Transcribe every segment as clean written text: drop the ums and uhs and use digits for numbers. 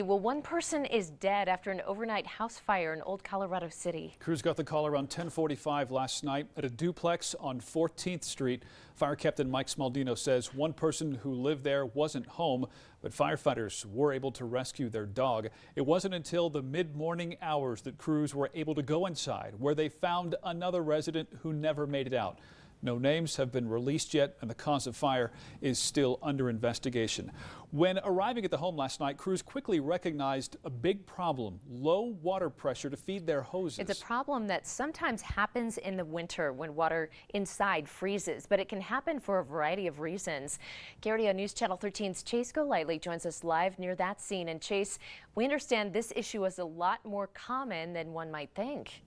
Well, one person is dead after an overnight house fire in Old Colorado City. Crews got the call around 10:45 last night at a duplex on 14th Street. Fire Captain Mike Smaldino says one person who lived there wasn't home, but firefighters were able to rescue their dog. It wasn't until the mid-morning hours that crews were able to go inside, where they found another resident who never made it out. No names have been released yet, and the cause of fire is still under investigation. When arriving at the home last night, crews quickly recognized a big problem: low water pressure to feed their hoses. It's a problem that sometimes happens in the winter when water inside freezes, but it can happen for a variety of reasons. KRDO News Channel 13's Chase Golightly joins us live near that scene. And Chase, we understand this issue is a lot more common than one might think.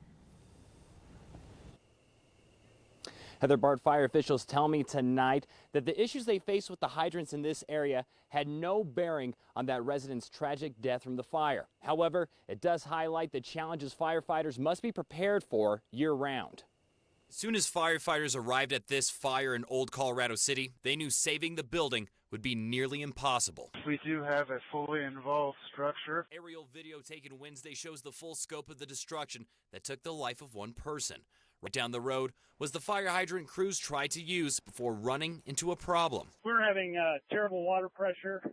Heather Bart, fire officials tell me tonight that the issues they face with the hydrants in this area had no bearing on that resident's tragic death from the fire. However, it does highlight the challenges firefighters must be prepared for year-round. As soon as firefighters arrived at this fire in Old Colorado City, they knew saving the building would be nearly impossible. We do have a fully involved structure. Aerial video taken Wednesday shows the full scope of the destruction that took the life of one person. Right down the road was the fire hydrant crews tried to use before running into a problem. We're having terrible water pressure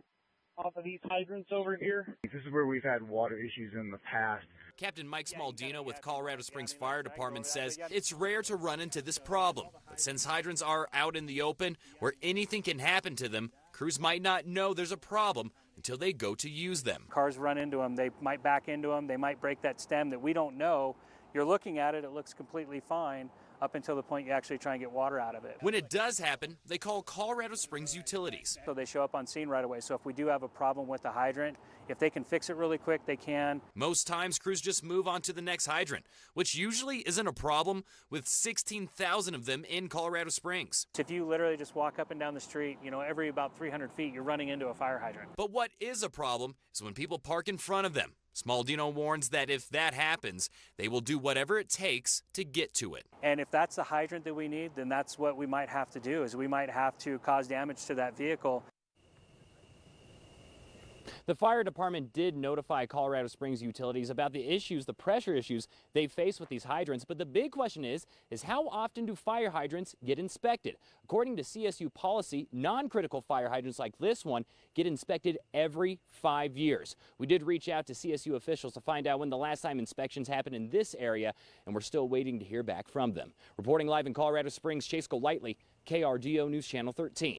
off of these hydrants over here. This is where we've had water issues in the past. Captain Mike Smaldino with Colorado Springs Fire Department says it's rare to run into this problem, but since hydrants are out in the open where anything can happen to them, crews might not know there's a problem until they go to use them. Cars run into them, they might back into them, they might break that stem that we don't know. You're looking at it, it looks completely fine up until the point you actually try and get water out of it. When it does happen, they call Colorado Springs Utilities. So they show up on scene right away. So if we do have a problem with the hydrant, if they can fix it really quick, they can. Most times crews just move on to the next hydrant, which usually isn't a problem with 16,000 of them in Colorado Springs. If you literally just walk up and down the street, every about 300 feet, you're running into a fire hydrant. But what is a problem is when people park in front of them. Smaldino warns that if that happens, they will do whatever it takes to get to it. And if that's the hydrant that we need, then that's what we might have to do, is we might have to cause damage to that vehicle. The fire department did notify Colorado Springs Utilities about the issues, the pressure issues they face with these hydrants. But the big question is how often do fire hydrants get inspected? According to CSU policy, non-critical fire hydrants like this one get inspected every 5 years. We did reach out to CSU officials to find out when the last time inspections happened in this area, and we're still waiting to hear back from them. Reporting live in Colorado Springs, Chase Golightly, KRDO News Channel 13.